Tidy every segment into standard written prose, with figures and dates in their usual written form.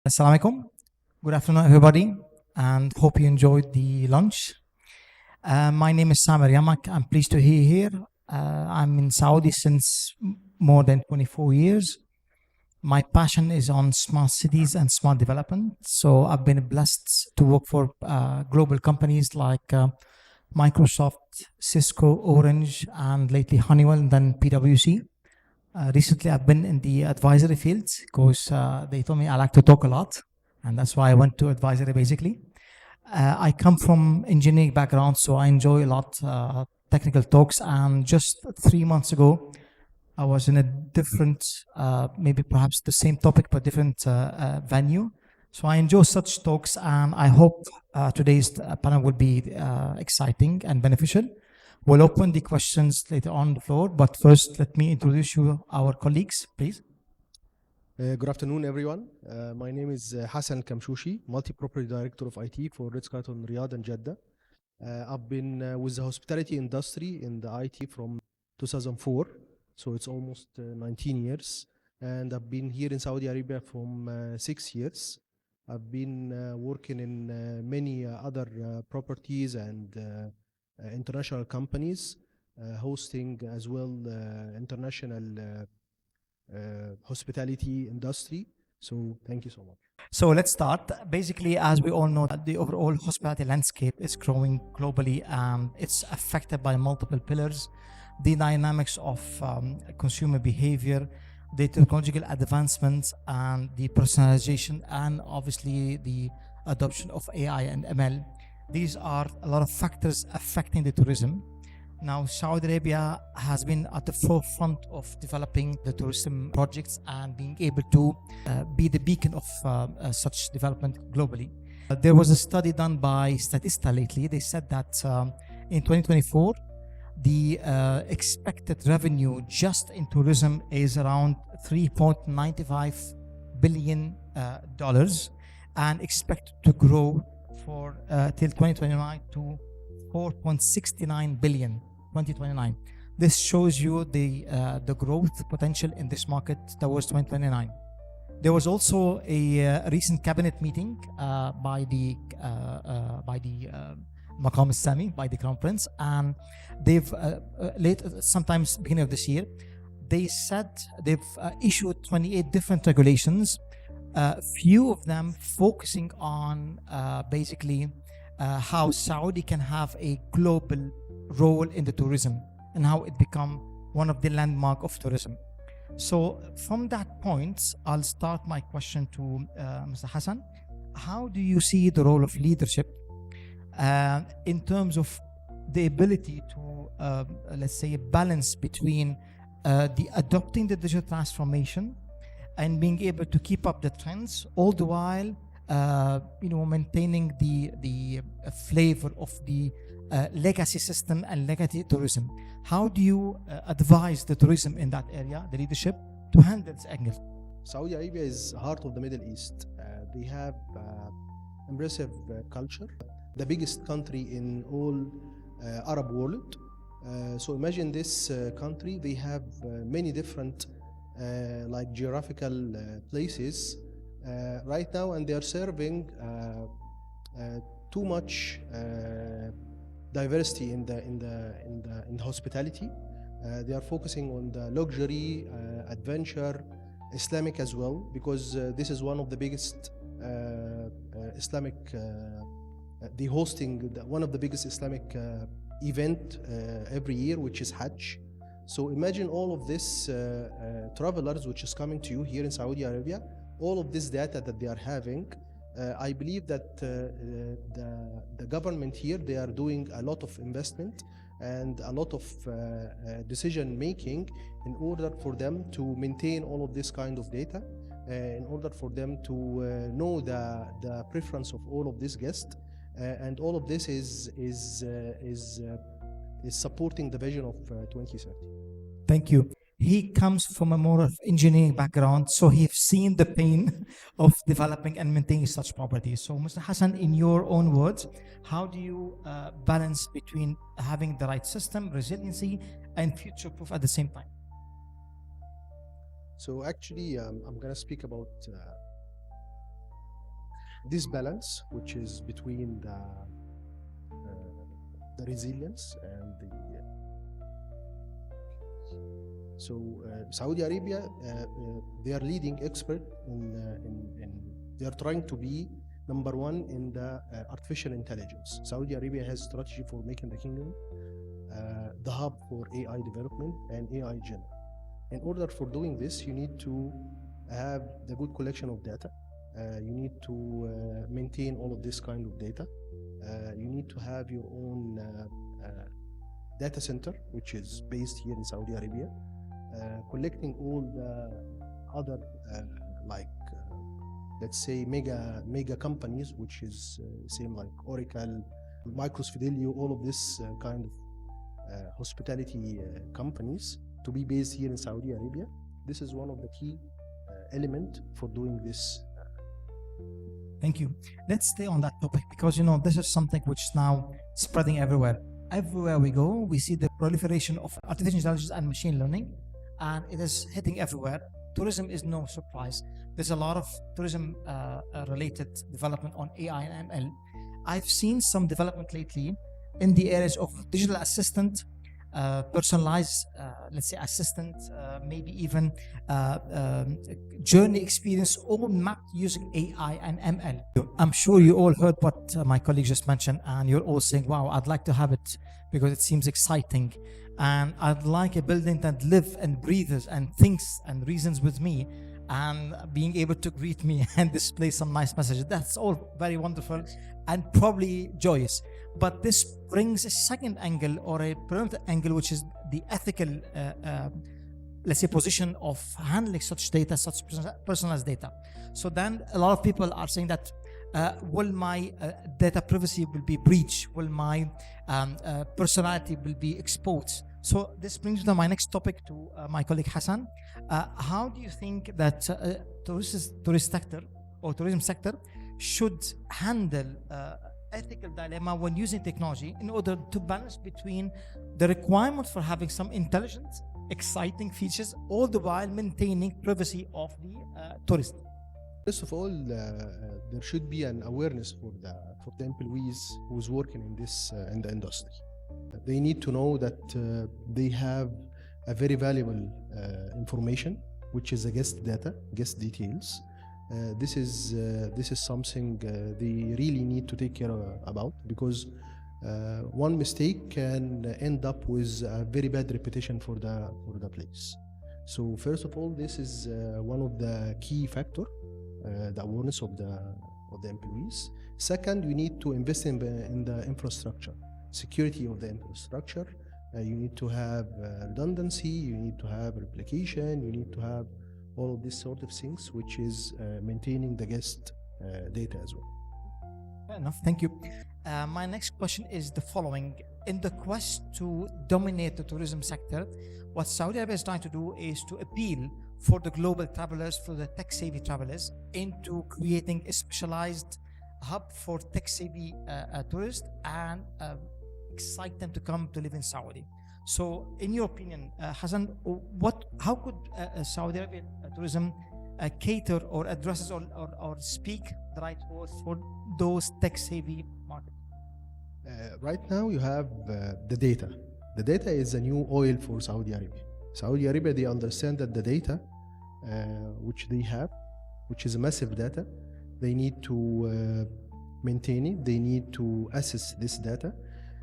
Assalamu alaikum. Good afternoon, everybody, and hope you enjoyed the lunch. My name is Yamak. I'm pleased to be here. I'm in Saudi since more than 24 years. My passion is on smart cities and smart development. So I've been blessed to work for global companies like Microsoft, Cisco, Orange, and lately Honeywell, and then PwC. Recently, I've been in the advisory field because they told me I like to talk a lot, and that's why I went to advisory basically. I come from engineering background, so I enjoy a lot technical talks. And just 3 months ago, I was in a different, maybe perhaps the same topic but different venue. So I enjoy such talks, and I hope today's panel will be exciting and beneficial. We'll open the questions later on the floor, but first let me introduce you our colleagues, please. Good afternoon, everyone. My name is Hassan Elkamshoushy, Multi-Property Director of IT for Ritz-Carlton Riyadh and Jeddah. I've been with the hospitality industry in the IT from 2004, so it's almost 19 years. And I've been here in Saudi Arabia from 6 years. I've been working in many other properties and international companies, hosting as well international hospitality industry. So thank you so much. So let's start. Basically, as we all know, the overall hospitality landscape is growing globally, and it's affected by multiple pillars: the dynamics of consumer behavior, the technological advancements, and the personalization, and obviously the adoption of AI and ML. These are a lot of factors affecting the tourism. Now, Saudi Arabia has been at the forefront of developing the tourism projects and being able to be the beacon of such development globally. There was a study done by Statista lately. They said that in 2024, the expected revenue just in tourism is around $3.95 billion and expected to grow for till 2029 to 4.69 billion 2029. This shows you the growth potential in this market towards 2029. There was also a recent cabinet meeting by the Maqam al-Sami, by the Crown Prince, and they've sometimes beginning of this year, they said they've issued 28 different regulations. Few of them focusing on basically how Saudi can have a global role in the tourism and how it become one of the landmark of tourism. So from that point, I'll start my question to Mr. Hassan. How do you see the role of leadership in terms of the ability to, let's say, balance between the adopting the digital transformation and being able to keep up the trends, all the while, maintaining the flavor of the legacy system and legacy tourism? How do you advise the tourism in that area, the leadership, to handle this angle? Saudi Arabia is heart of the Middle East. They have immersive culture, the biggest country in all Arab world. So imagine this country, they have many different like geographical places right now, and they are serving too much diversity in the hospitality. They are focusing on the luxury, adventure, Islamic as well, because this is one of the biggest Islamic. They hosting one of the biggest Islamic event every year, which is Hajj. So imagine all of this travelers which is coming to you here in Saudi Arabia, all of this data that they are having. I believe that the government here, they are doing a lot of investment and a lot of decision making in order for them to maintain all of this kind of data, in order for them to know the preference of all of these guests, and all of this is supporting the vision of 2030. Thank you. He comes from a more of engineering background, so he's seen the pain of developing and maintaining such properties. So, Mr. Hassan, in your own words, how do you balance between having the right system, resiliency, and future-proof at the same time? So actually, I'm going to speak about this balance, which is between the resilience and the Saudi Arabia, they are leading expert they are trying to be number one in the artificial intelligence. Saudi Arabia has strategy for making the kingdom the hub for AI development and AI gen. In order for doing this, you need to have the good collection of data. You need to maintain all of this kind of data. You need to have your own data center, which is based here in Saudi Arabia, collecting all the other let's say mega companies, which is same like Oracle, Microsoft, Fidelio, all of this kind of hospitality companies to be based here in Saudi Arabia. This is one of the key element for doing this. Thank you. Let's stay on that topic because this is something which is now spreading everywhere. Everywhere we go, we see the proliferation of artificial intelligence and machine learning, and it is hitting everywhere. Tourism is no surprise. There's a lot of tourism related development on AI and ML. I've seen some development lately in the areas of digital assistant, personalized, let's say assistant, maybe even journey experience, all mapped using AI and ML. I'm sure you all heard what my colleague just mentioned, and you're all saying, wow, I'd like to have it because it seems exciting. And I'd like a building that lives and breathes and thinks and reasons with me, and being able to greet me and display some nice messages. That's all very wonderful and probably joyous. But this brings a second angle or a predominant angle, which is the ethical, let's say, position of handling such data, such personalized data. So then a lot of people are saying that will my data privacy will be breached? Will my personality will be exposed? So this brings me to my next topic to my colleague Hassan. How do you think that tourist sector or tourism sector should handle ethical dilemma when using technology in order to balance between the requirement for having some intelligent, exciting features, all the while maintaining privacy of the tourist? First of all, there should be an awareness for the employees who's working in this in the industry. They need to know that they have a very valuable information, which is a guest data, guest details. This is something they really need to take care about, because one mistake can end up with a very bad reputation for the place. So first of all, this is one of the key factor, the awareness of the employees. Second, we need to invest in the infrastructure, security of the infrastructure. You need to have redundancy, you need to have replication, you need to have all of these sort of things, which is maintaining the guest data as well. Fair enough, thank you. My next question is the following. In the quest to dominate the tourism sector, what Saudi Arabia is trying to do is to appeal for the global travelers, for the tech-savvy travelers, into creating a specialized hub for tech-savvy tourists and excite them to come to live in Saudi. So, in your opinion, Hassan, how could Saudi Arabian tourism cater or addresses or speak the right words for those tech-savvy markets? Right now, you have the data. The data is a new oil for Saudi Arabia. Saudi Arabia, they understand that the data which they have, which is a massive data, they need to maintain it. They need to assess this data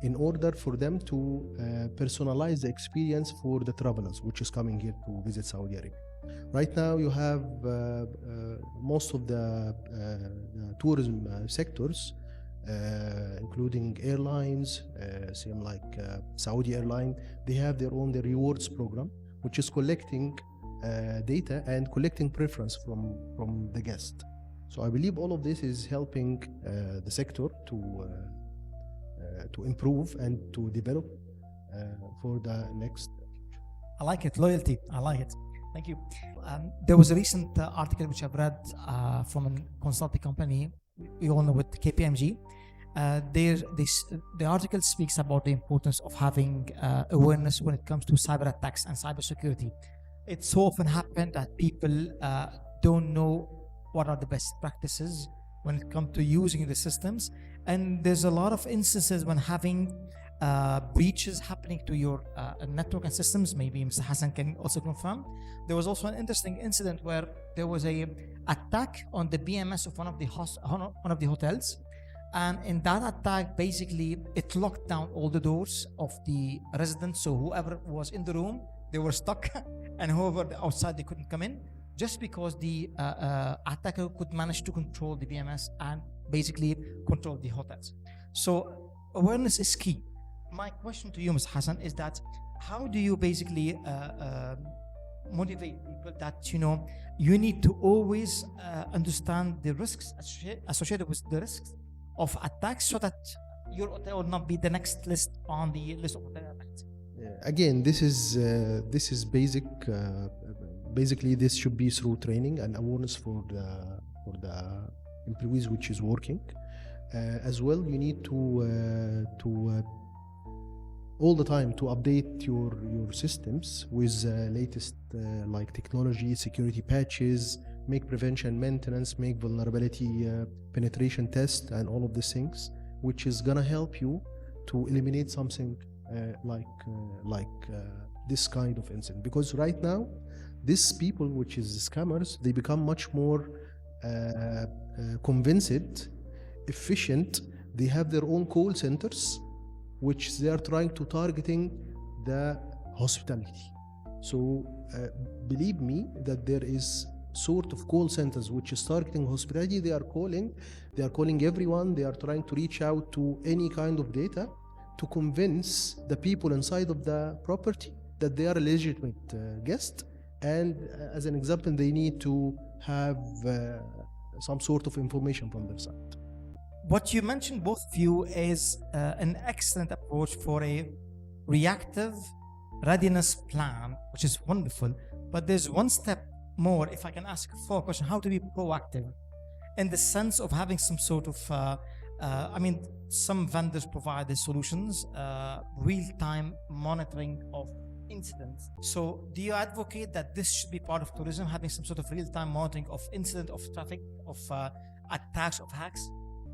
in order for them to personalize the experience for the travelers which is coming here to visit Saudi Arabia. Right now, you have most of the tourism sectors, including airlines, same like Saudi Airline. They have their own rewards program, which is collecting data and collecting preference from the guest. So I believe all of this is helping the sector to improve and to develop for the next future. I like it. Loyalty. I like it. Thank you. There was a recent article which I've read from a consulting company. We all know with KPMG. The article speaks about the importance of having awareness when it comes to cyber attacks and cybersecurity. It so often happens that people don't know what are the best practices when it comes to using the systems. And there's a lot of instances when having breaches happening to your network and systems. Maybe Mr. Hassan can also confirm. There was also an interesting incident where there was a attack on the BMS of one of the hotels. And in that attack, basically, it locked down all the doors of the residents. So whoever was in the room, they were stuck, and whoever outside, they couldn't come in, just because the attacker could manage to control the BMS and basically control the hotels. So awareness is key. My question to you, Ms. Hassan, is that how do you basically motivate people that, you need to always understand the risks associated with the risks of attacks, so that your hotel will not be the next list on the list of hotel attacks? Again, this is basic. Basically, this should be through training and awareness for the employees which is working. As well, you need to all the time to update your systems with latest like technology, security patches, make prevention maintenance, make vulnerability penetration test, and all of these things, which is gonna help you to eliminate something like this kind of incident. Because right now, these people, which is scammers, they become much more convinced, efficient. They have their own call centers, which they are trying to targeting the hospitality. So believe me that there is sort of call centers which is targeting hospitality. They are calling everyone. They are trying to reach out to any kind of data to convince the people inside of the property that they are a legitimate guest. And as an example, they need to have some sort of information from their side. What you mentioned, both of you, is an excellent approach for a reactive readiness plan, which is wonderful. But there's one step more, if I can ask a follow-up question: how to be proactive in the sense of having some sort of, some vendors provide the solutions, real-time monitoring of incidents. So do you advocate that this should be part of tourism, having some sort of real-time monitoring of incident, of traffic, of attacks, of hacks?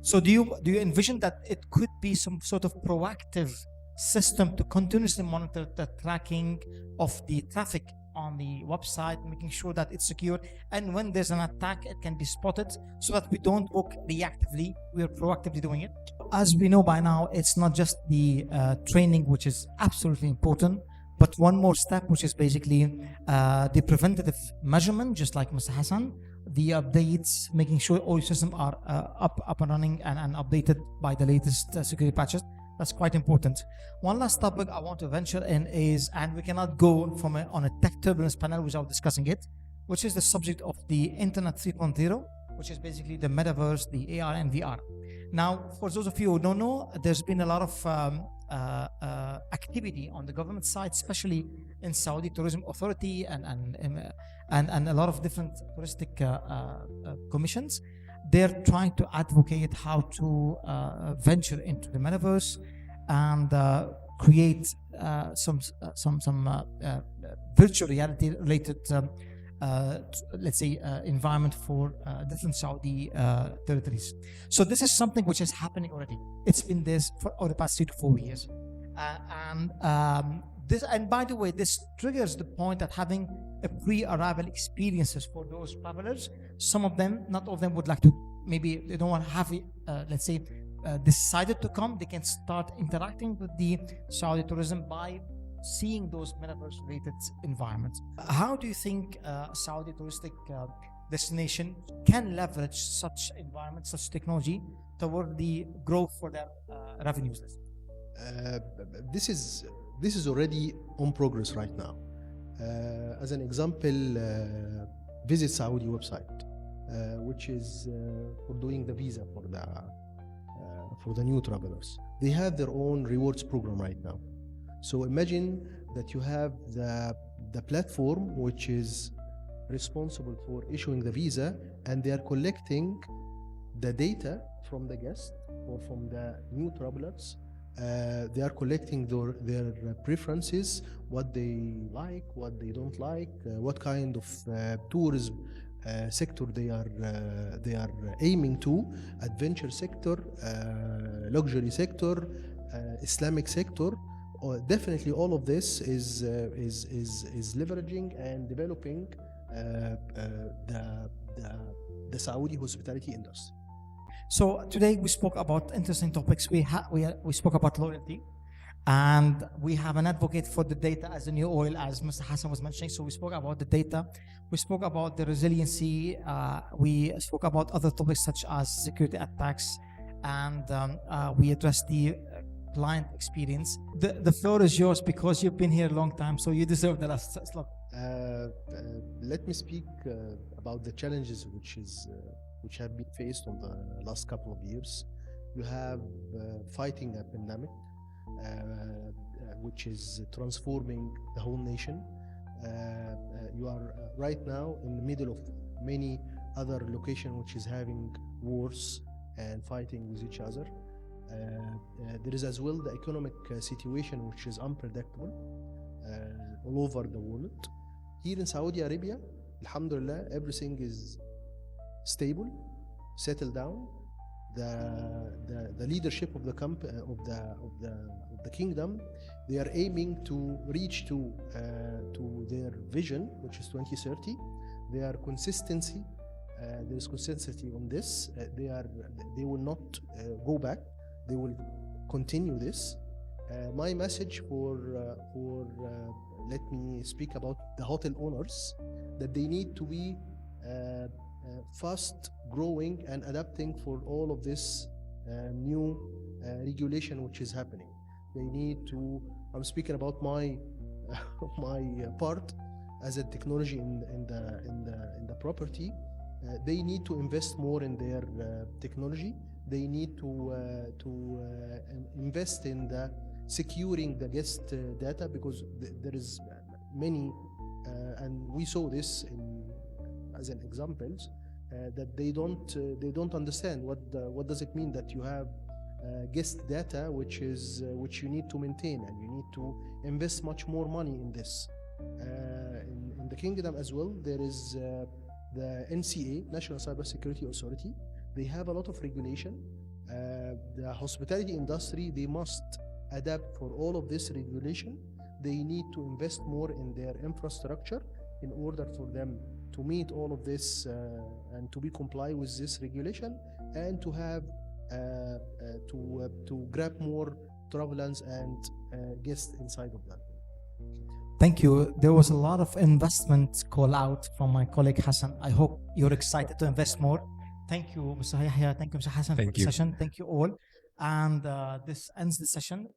So do you envision that it could be some sort of proactive system to continuously monitor the tracking of the traffic on the website, making sure that it's secure, and when there's an attack, it can be spotted, so that we don't work reactively, we are proactively doing it? As we know by now, it's not just the training, which is absolutely important, but one more step, which is basically the preventative measurement, just like Mr. Hassan, the updates, making sure all your systems are up and running and updated by the latest security patches. That's quite important. One last topic I want to venture in is, and we cannot go on a tech turbulence panel without discussing it, which is the subject of the Internet 3.0, which is basically the metaverse, the AR and VR. Now, for those of you who don't know, there's been a lot of activity on the government side, especially in Saudi Tourism Authority and a lot of different touristic commissions. They're trying to advocate how to venture into the metaverse and create some virtual reality related, let's say, environment for different Saudi territories. So this is something which is happening already. It's been this for over the past 3 to 4 years, and by the way, this triggers the point that having a pre-arrival experiences for those travelers. Some of them, not all of them, would like to, maybe they don't want to have it, let's say, decided to come. They can start interacting with the Saudi tourism by seeing those metaverse-related environments. How do you think Saudi touristic destination can leverage such environments, such technology, toward the growth for their revenues? This is already on progress right now. As an example, Visit Saudi website, which is for doing the visa for the new travelers. They have their own rewards program right now. So imagine that you have the platform which is responsible for issuing the visa, and they are collecting the data from the guest or from the new travelers. They are collecting their preferences, what they like, what they don't like, what kind of tourism sector they are aiming to: adventure sector, luxury sector, Islamic sector. Definitely, all of this is leveraging and developing the Saudi hospitality industry. So today we spoke about interesting topics. We spoke about loyalty, and we have an advocate for the data as the new oil, as Mr. Hassan was mentioning. So we spoke about the data. We spoke about the resiliency. We spoke about other topics such as security attacks, and we addressed the client experience. The floor is yours because you've been here a long time, so you deserve the last slot. Let me speak about the challenges which have been faced on the last couple of years. You have fighting a pandemic, which is transforming the whole nation. You are right now in the middle of many other locations which is having wars and fighting with each other. There is as well the economic situation which is unpredictable all over the world. Here in Saudi Arabia, alhamdulillah, everything is stable, settled down. The leadership of the kingdom, they are aiming to reach to their vision, which is 2030. There is consistency on this. They will not go back. They will continue this. My message let me speak about the hotel owners, that they need to be fast growing and adapting for all of this new regulation which is happening. They need to, I'm speaking about my part as a technology in the property. They need to invest more in their technology. They need to invest in the securing the guest data, because there is many, and we saw this as an examples, that they don't understand what does it mean that you have guest data which you need to maintain, and you need to invest much more money in this. In the kingdom as well, there is the NCA, National Cybersecurity Authority. They have a lot of regulation. The hospitality industry, they must adapt for all of this regulation. They need to invest more in their infrastructure in order for them to meet all of this and to be comply with this regulation, and to have to grab more travelers and guests inside of that. Thank you. There was a lot of investment call out from my colleague Hassan. I hope you're excited to invest more. Thank you, Mr. Yahya. Thank you, Mr. Hassan, for the session. Thank you all. And this ends the session.